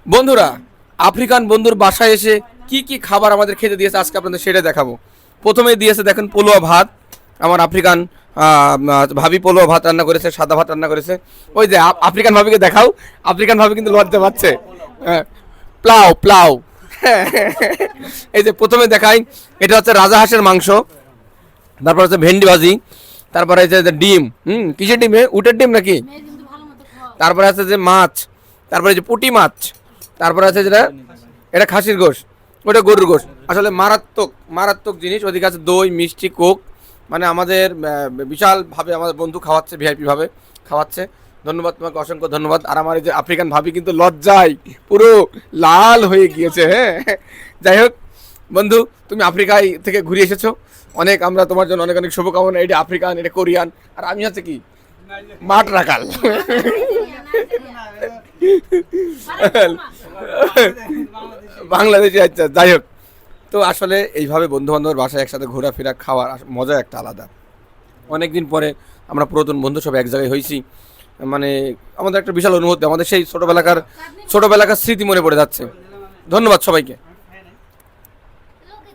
বন্ধুরা, আফ্রিকান বন্ধুর বাসায় এসে কি কি খাবার আমাদের খেতে দিয়েছে আজকে আপনাদের সেটা দেখাবো। প্রথমেই দিয়েছে দেখেন পোলোয়া ভাত। আমার আফ্রিকান ভাবি পোলোয়া ভাত রান্না করেছে, সাদা ভাত রান্না করেছে। ওই যে আফ্রিকান ভাবিকে দেখাও, আফ্রিকান ভাবি কিন্তু লজ্জা পাচ্ছে। হ্যাঁ, প্লাউ প্লাউ। এই যে প্রথমে দেখাই, এটা হচ্ছে রাজা হাঁসের মাংস, তারপর হচ্ছে ভেন্ডি ভাজি, তারপরে হচ্ছে যে ডিম, কিসের ডিম? উটের ডিম নাকি? তারপরে আছে যে মাছ, তারপরে যে পুঁটি মাছ, তারপরে আছে যেটা, এটা খাসির গোশ, ওটা গরুর গোশ। আসলে মারাত্মক মারাত্মক জিনিস। ওদিকে আছে দই, মিষ্টি, কোক। মানে আমাদের বিশালভাবে আমাদের বন্ধু খাওয়াচ্ছে, ভিআইপি ভাবে খাওয়াচ্ছে। ধন্যবাদ তোমাকে, অসংখ্য ধন্যবাদ। আর আমার এই যে আফ্রিকান ভাবি কিন্তু লজ্জায় পুরো লাল হয়ে গিয়েছে। হ্যাঁ, যাই হোক বন্ধু, তুমি আফ্রিকায় থেকে ঘুরে এসেছো অনেক, আমরা তোমার জন্য অনেক অনেক শুভকামনা। এটা আফ্রিকান, এটা কোরিয়ান, আর আমি হচ্ছে কি মাঠ রাখাল। বাংলাদেশি। আচ্ছা, যাই হোক, তো আসলে এইভাবে বন্ধু বান্ধবের বাসায় একসাথে ঘোরাফেরা খাওয়ার মজা একটা আলাদা। অনেকদিন পরে আমরা পুরাতন বন্ধু সব এক জায়গায় হয়েছি, মানে আমাদের একটা বিশাল অনুভূতি, আমাদের সেই ছোটবেলাকার স্মৃতি মনে পড়ে যাচ্ছে। ধন্যবাদ সবাইকে।